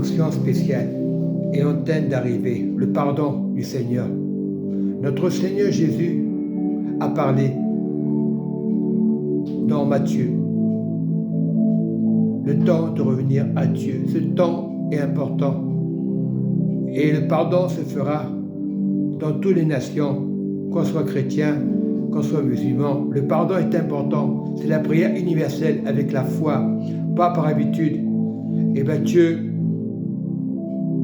onction spéciale est en train d'arriver, le pardon du Seigneur. Notre Seigneur Jésus a parlé dans Matthieu. Le temps de revenir à Dieu, ce temps est important. Et le pardon se fera dans toutes les nations, qu'on soit chrétien, qu'on soit musulman. Le pardon est important. C'est la prière universelle avec la foi, pas par habitude. Et Matthieu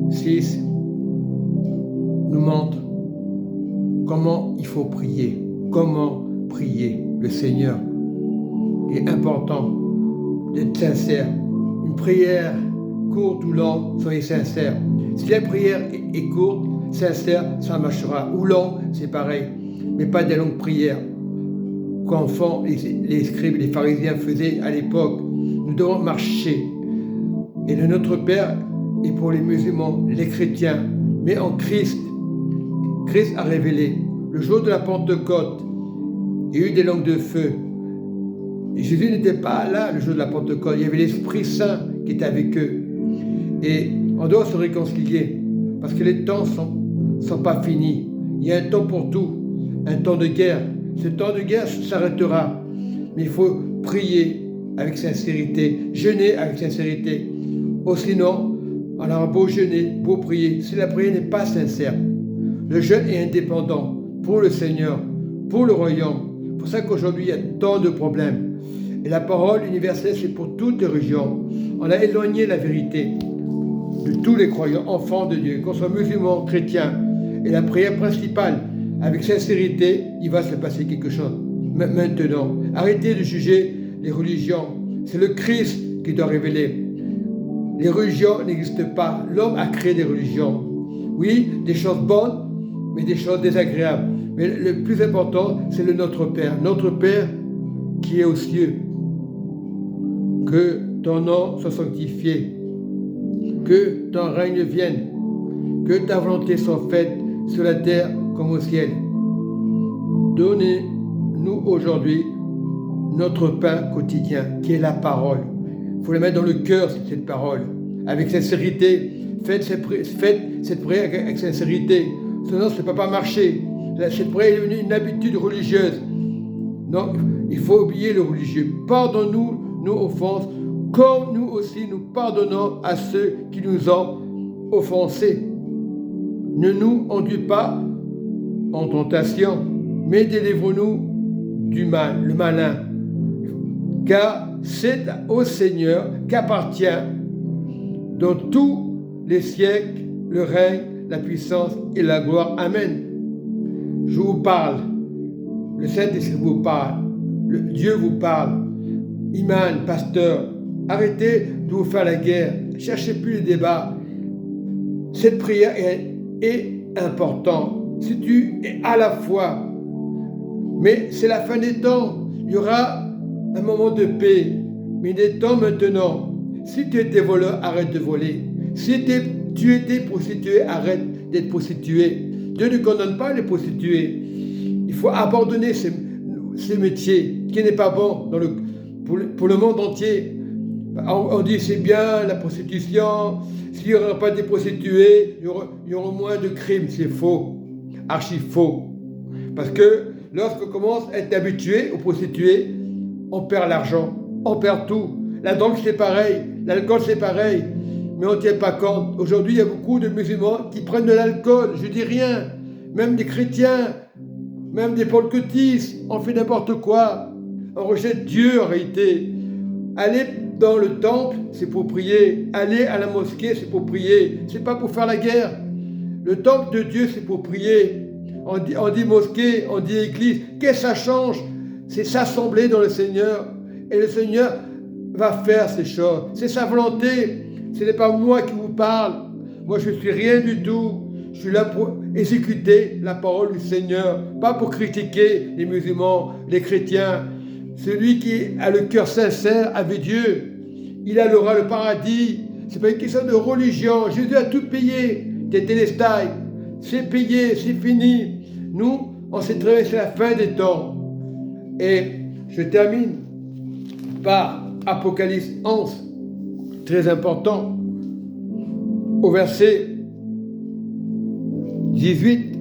6 nous montre comment il faut prier. Comment prier le Seigneur. Il est important d'être sincère. Une prière courte ou longue, soyez sincère. Si la prière est courte, sincère, ça marchera. Ou long, c'est pareil. Mais pas des longues prières qu'en font les scribes, les pharisiens faisaient à l'époque. Nous devons marcher. Et le Notre Père est pour les musulmans, les chrétiens, mais en Christ. Christ a révélé. Le jour de la Pentecôte, il y a eu des langues de feu. Et Jésus n'était pas là le jour de la Pentecôte. Il y avait l'Esprit Saint qui était avec eux. Et on doit se réconcilier parce que les temps sont pas finis. Il y a un temps pour tout, un temps de guerre. Ce temps de guerre s'arrêtera. Mais il faut prier avec sincérité, jeûner avec sincérité. Ou sinon, on aura beau jeûner, beau prier. Si la prière n'est pas sincère, le jeûne est indépendant pour le Seigneur, pour le royaume. C'est pour ça qu'aujourd'hui, il y a tant de problèmes. Et la parole universelle, c'est pour toutes les religions. On a éloigné la vérité de tous les croyants, enfants de Dieu, qu'on soit musulmans, chrétiens. Et la prière principale, avec sincérité, il va se passer quelque chose. Maintenant, arrêtez de juger les religions. C'est le Christ qui doit révéler. Les religions n'existent pas. L'homme a créé des religions. Oui, des choses bonnes, mais des choses désagréables. Mais le plus important, c'est le Notre Père. Notre Père qui est aux cieux. Que ton nom soit sanctifié. Que ton règne vienne. Que ta volonté soit faite sur la terre comme au ciel. Donnez-nous aujourd'hui notre pain quotidien, qui est la parole. Il faut le mettre dans le cœur, cette parole, avec sincérité. Faites cette prière avec sincérité. Sinon, ça ne peut pas marcher. Cette prière est devenue une habitude religieuse. Non, il faut oublier le religieux. Pardonne-nous nos offenses, comme nous aussi nous pardonnons à ceux qui nous ont offensés. Ne nous enduis pas en tentation, mais délivre-nous du mal, le malin. Car c'est au Seigneur qu'appartient dans tous les siècles le règne, la puissance et la gloire. Amen. Je vous parle, le Saint-Esprit vous parle, Dieu vous parle. Imam, pasteur, arrêtez de vous faire la guerre, cherchez plus les débats. Cette prière est importante. Si tu es à la foi, mais c'est la fin des temps, il y aura un moment de paix, mais il est temps maintenant. Si tu étais voleur, arrête de voler. Si tu étais prostituée, arrête d'être prostituée. Dieu ne condamne pas les prostituées. Il faut abandonner ces métiers qui n'est pas bon pour le monde entier. On dit c'est bien la prostitution, s'il n'y aura pas des prostituées, il y aura moins de crimes. C'est faux, archi faux. Parce que lorsqu'on commence à être habitué aux prostituées, on perd l'argent, on perd tout. La drogue c'est pareil, l'alcool c'est pareil, mais on ne tient pas compte. Aujourd'hui il y a beaucoup de musulmans qui prennent de l'alcool, je dis rien, même des chrétiens, même des polketistes, on fait n'importe quoi. On rejette Dieu en réalité. Aller dans le temple, c'est pour prier. Aller à la mosquée, c'est pour prier. C'est pas pour faire la guerre. Le temple de Dieu, c'est pour prier. On dit mosquée, on dit église. Qu'est-ce que ça change? C'est s'assembler dans le Seigneur. Et le Seigneur va faire ces choses. C'est sa volonté. Ce n'est pas moi qui vous parle. Moi, je ne suis rien du tout. Je suis là pour exécuter la parole du Seigneur. Pas pour critiquer les musulmans, les chrétiens. Celui qui a le cœur sincère avec Dieu, il aura le paradis. Ce n'est pas une question de religion. Jésus a tout payé. Tétélestai. C'est payé, c'est fini. Nous, on s'est traversé la fin des temps. Et je termine par Apocalypse 11, très important. au verset 18,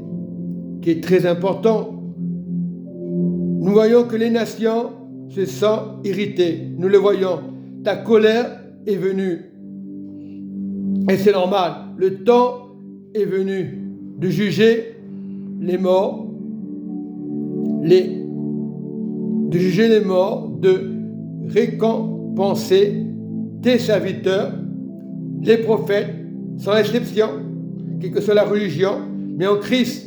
qui est très important. Nous voyons que les nations se sentent irritées. Nous le voyons. Ta colère est venue. Et c'est normal. Le temps est venu de juger les morts, de récompenser tes serviteurs, les prophètes, sans exception, quelle que soit la religion, mais en Christ,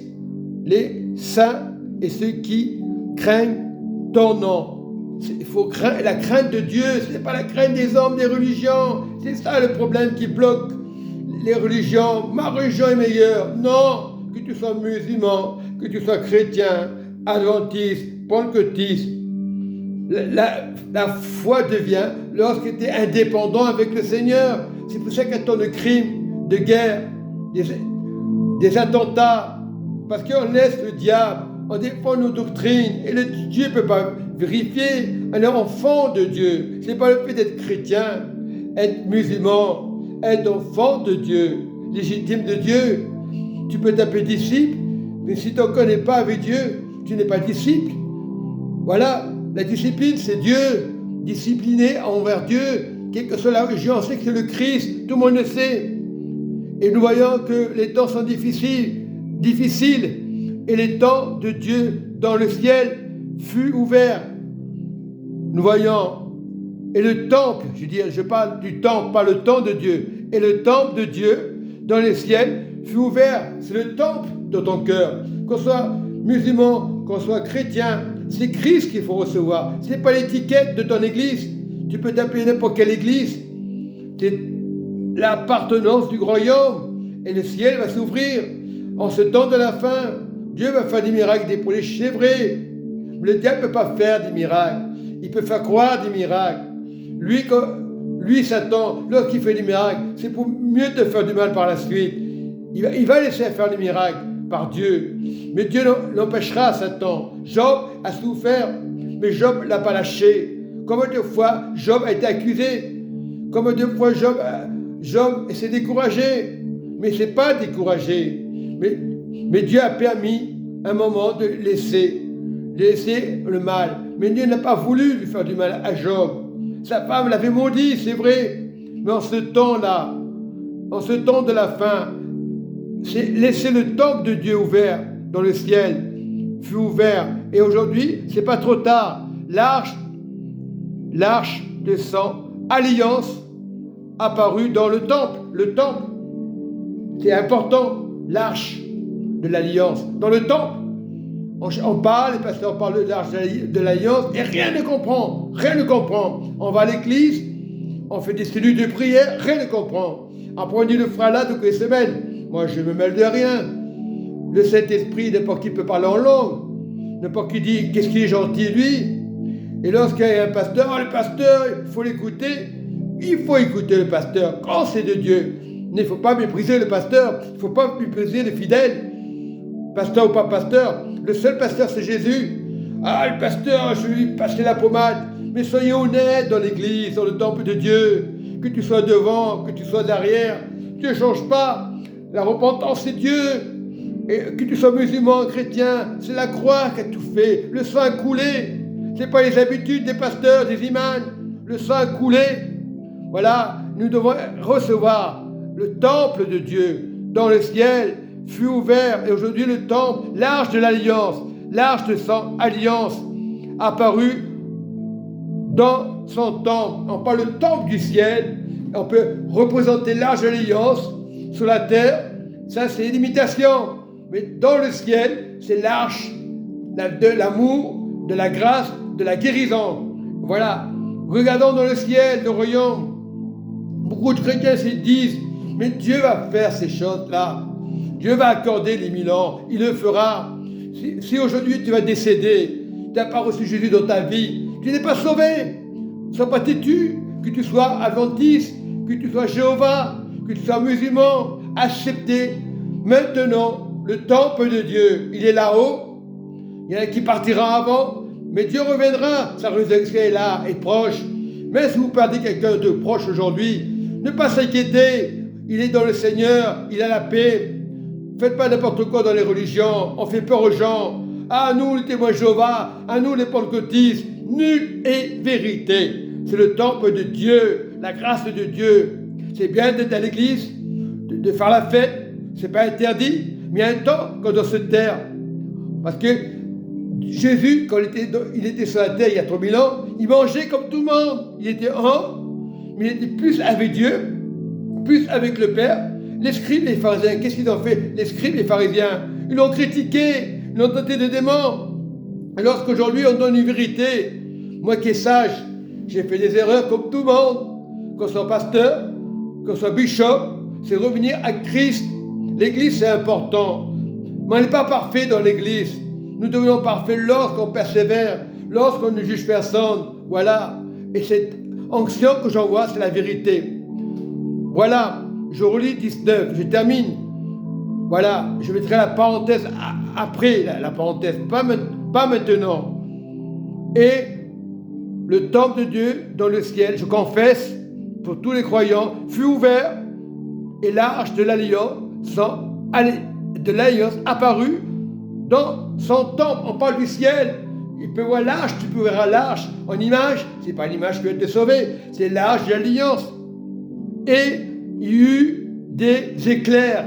les saints et ceux qui craignent ton nom. Il faut craindre la crainte de Dieu, ce n'est pas la crainte des hommes, des religions. C'est ça le problème qui bloque les religions. Ma religion est meilleure. Non, que tu sois musulman, que tu sois chrétien, adventiste, pentecôtiste. La foi devient lorsque tu es indépendant avec le Seigneur. C'est pour ça qu'il y a tant de crimes, de guerre, des attentats, parce qu'on laisse le diable, on défend nos doctrines, et Dieu ne peut pas vérifier. On est enfant de Dieu. Ce n'est pas le fait d'être chrétien, être musulman, être enfant de Dieu, légitime de Dieu. Tu peux t'appeler disciple, mais si tu ne connais pas avec Dieu, tu n'es pas disciple. Voilà, la discipline, c'est Dieu, discipliné envers Dieu, quelle que soit la religion, on sait que c'est le Christ, tout le monde le sait. Et nous voyons que les temps sont difficiles, et les temps de Dieu dans le ciel fut ouvert. Nous voyons, et le temple, je parle du temple, pas le temps de Dieu, et le temple de Dieu dans le ciel fut ouvert. C'est le temple de ton cœur. Qu'on soit musulman, qu'on soit chrétien, c'est Christ qu'il faut recevoir. Ce n'est pas l'étiquette de ton église. Tu peux t'appeler n'importe quelle église. C'est l'appartenance du royaume. Et le ciel va s'ouvrir. En ce temps de la fin, Dieu va faire des miracles pour les chevrés. Le diable ne peut pas faire des miracles. Il peut faire croire des miracles. Lui, Satan, lorsqu'il fait des miracles, c'est pour mieux te faire du mal par la suite. Il va laisser faire des miracles par Dieu. Mais Dieu l'empêchera, Satan. Job a souffert, mais Job ne l'a pas lâché. Combien de fois Job a été accusé? Combien de fois Job s'est découragé? Mais ce n'est pas découragé. Mais Dieu a permis un moment de laisser le mal. Mais Dieu n'a pas voulu lui faire du mal à Job. Sa femme l'avait maudit, c'est vrai. Mais en ce temps-là, en ce temps de la fin, c'est laisser le temple de Dieu ouvert dans le ciel, fut ouvert. Et aujourd'hui, c'est pas trop tard. L'arche de sang, alliance, apparue dans le temple. Le temple, c'est important. L'arche de l'alliance dans le temple. On parle, les pasteurs parlent de l'arche de l'alliance et rien ne comprend. Rien ne comprend. On va à l'église, on fait des cellules de prière, rien ne comprend. Après on dit le frère là toutes les semaines. Moi je me mêle de rien. Le Saint-Esprit, n'importe qui peut parler en langue. N'importe qui dit qu'est-ce qu'il est gentil lui. Et lorsqu'il y a un pasteur, le pasteur, il faut l'écouter. Il faut écouter le pasteur quand c'est de Dieu. Il ne faut pas mépriser le pasteur. Il ne faut pas mépriser les fidèles. Pasteur ou pas pasteur, le seul pasteur c'est Jésus. Ah, le pasteur, je vais lui passer la pommade. Mais soyez honnêtes dans l'église, dans le temple de Dieu. Que tu sois devant, que tu sois derrière. Dieu ne change pas. La repentance c'est Dieu. Et que tu sois musulman, chrétien, c'est la croix qui a tout fait. Le sang a coulé. Ce n'est pas les habitudes des pasteurs, des imams. Le sang a coulé. Voilà, nous devons recevoir le temple de Dieu dans le ciel. Fut ouvert, et aujourd'hui le temple, l'arche de l'alliance, l'arche de son alliance, apparue dans son temple. On parle du temple du ciel, on peut représenter l'arche de l'alliance sur la terre, ça c'est une imitation, mais dans le ciel, c'est l'arche de l'amour, de la grâce, de la guérison. Voilà, regardons dans le ciel, le royaume. Beaucoup de chrétiens se disent, mais Dieu va faire ces choses-là. Dieu va accorder les 1000 ans, il le fera. Si aujourd'hui tu vas décéder, tu n'as pas reçu Jésus dans ta vie, tu n'es pas sauvé. Ne sois pas têtu, que tu sois adventiste, que tu sois Jéhovah, que tu sois musulman, acceptez maintenant le temple de Dieu. Il est là-haut, il y en a qui partira avant, mais Dieu reviendra, sa résurrection est là, est proche. Mais si vous perdez quelqu'un de proche aujourd'hui, ne pas s'inquiéter. il est dans le Seigneur, il a la paix. Faites pas n'importe quoi dans les religions, on fait peur aux gens. À nous les témoins de Jéhovah, à nous les pentecôtistes, nul est vérité. C'est le temple de Dieu, la grâce de Dieu. C'est bien d'être à l'église, de faire la fête, c'est pas interdit, mais il y a un temps qu'on doit se taire. Parce que Jésus, quand il était sur la terre il y a 3000 ans, il mangeait comme tout le monde. Il était mais il était plus avec Dieu, plus avec le Père. Les scribes et les pharisiens, qu'est-ce qu'ils ont fait? Les scribes et les pharisiens, ils l'ont critiqué, ils l'ont tenté de démon. Et lorsqu'aujourd'hui on donne une vérité, moi qui est sage, j'ai fait des erreurs comme tout le monde, qu'on soit pasteur, qu'on soit bishop, c'est revenir à Christ. L'église c'est important, mais on n'est pas parfait dans l'église. Nous devenons parfaits lorsqu'on persévère, lorsqu'on ne juge personne. Voilà. Et cette onction que j'envoie, c'est la vérité. Voilà. Je relis 19, je termine. Voilà, je mettrai la parenthèse après, la parenthèse, pas maintenant. Et le temple de Dieu dans le ciel, je confesse, pour tous les croyants, fut ouvert et l'arche de l'alliance apparut dans son temple. On parle du ciel. Il peut voir l'arche, tu peux voir l'arche en image. C'est pas l'image qui va te sauver, c'est l'arche de l'alliance. Et il y eut des éclairs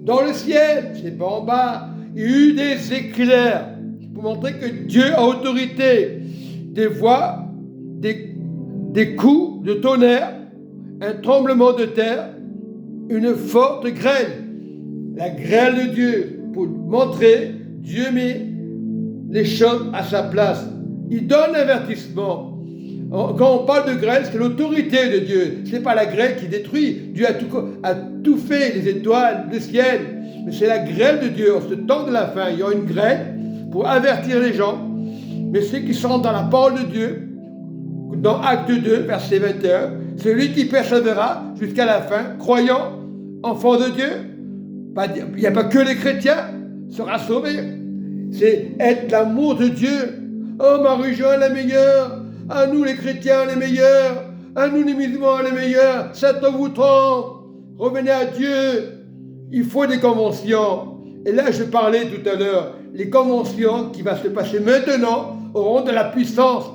dans le ciel, c'est pas en bas. Il y eut des éclairs pour montrer que Dieu a autorité. Des voix, des coups de tonnerre, un tremblement de terre, une forte grêle. La grêle de Dieu pour montrer Dieu met les choses à sa place. Il donne l'avertissement. Quand on parle de grêle, c'est l'autorité de Dieu. Ce n'est pas la grêle qui détruit. Dieu a tout fait, les étoiles, le ciel. Mais c'est la grêle de Dieu. En ce temps de la fin, il y aura une grêle pour avertir les gens. Mais ceux qui sont dans la parole de Dieu, dans Acte 2, verset 21, celui qui persévérera jusqu'à la fin, croyant, enfant de Dieu, il n'y a pas que les chrétiens, sera sauvé. C'est être l'amour de Dieu. Oh, ma religion est la meilleure. À nous les chrétiens les meilleurs, à nous les musulmans les meilleurs, Satan vous trompe, revenez à Dieu. Il faut des conventions. Et là je parlais tout à l'heure, les conventions qui vont se passer maintenant auront de la puissance.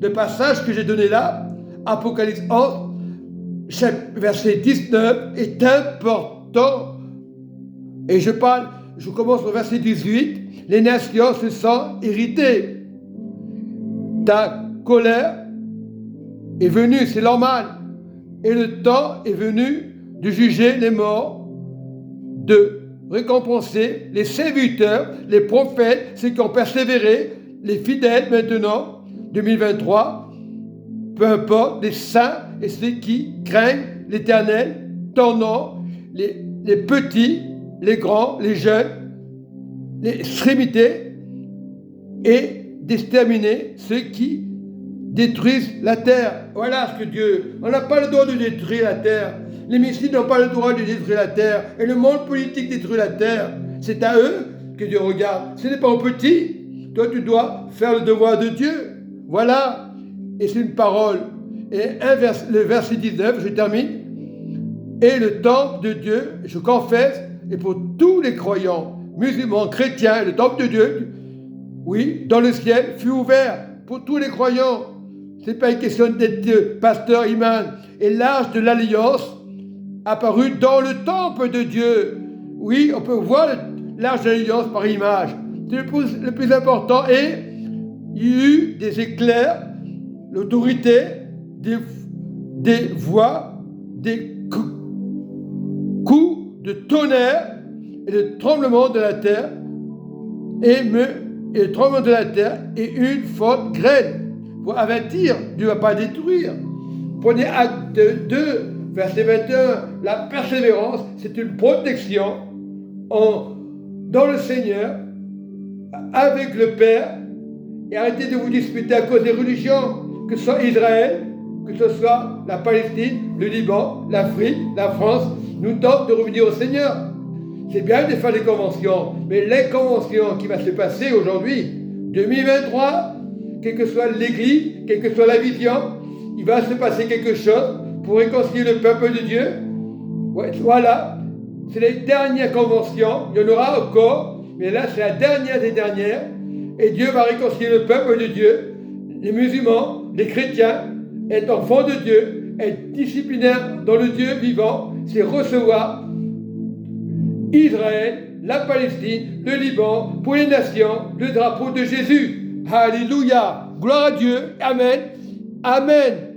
Le passage que j'ai donné là, Apocalypse 11, verset 19, est important. Et je commence au verset 18, les nations se sentent irritées. Ta colère est venue, c'est normal. Et le temps est venu de juger les morts, de récompenser les serviteurs, les prophètes, ceux qui ont persévéré, les fidèles maintenant, 2023, peu importe, les saints et ceux qui craignent l'Éternel, ton nom, les petits, les grands, les jeunes, les extrémités, et d'exterminer ceux qui détruisent la terre. Voilà ce que Dieu... On n'a pas le droit de détruire la terre. Les missiles n'ont pas le droit de détruire la terre. Et le monde politique détruit la terre. C'est à eux que Dieu regarde. Ce n'est pas aux petits. Toi, tu dois faire le devoir de Dieu. Voilà. Et c'est une parole. Et le verset 19, je termine. Et le temple de Dieu, je confesse, et pour tous les croyants, musulmans, chrétiens, le temple de Dieu, oui, dans le ciel, fut ouvert pour tous les croyants. Ce n'est pas une question d'être pasteur, imam. Et l'arche de l'alliance apparut dans le temple de Dieu. Oui, on peut voir l'arche de l'alliance par image. C'est le plus important. Et il y eut des éclairs, l'autorité, des voix, des coups de tonnerre et le tremblement de la terre. Et le tremblement de la terre et une forte grêle. Pour avertir, Dieu ne va pas détruire. Prenez Acte 2, verset 21. La persévérance, c'est une protection dans le Seigneur, avec le Père. Et arrêtez de vous disputer à cause des religions, que ce soit Israël, que ce soit la Palestine, le Liban, l'Afrique, la France. Nous tentons de revenir au Seigneur. C'est bien de faire des conventions, mais les conventions qui vont se passer aujourd'hui, 2023, quelle que soit l'Église, quelle que soit la vision, il va se passer quelque chose pour réconcilier le peuple de Dieu Ouais, voilà, c'est les dernières conventions, il y en aura encore, mais là c'est la dernière des dernières, et Dieu va réconcilier le peuple de Dieu, les musulmans, les chrétiens, être enfants de Dieu, être disciplinaires dans le Dieu vivant, c'est recevoir Israël, la Palestine, le Liban, pour les nations, le drapeau de Jésus. Alléluia, gloire à Dieu, Amen, Amen.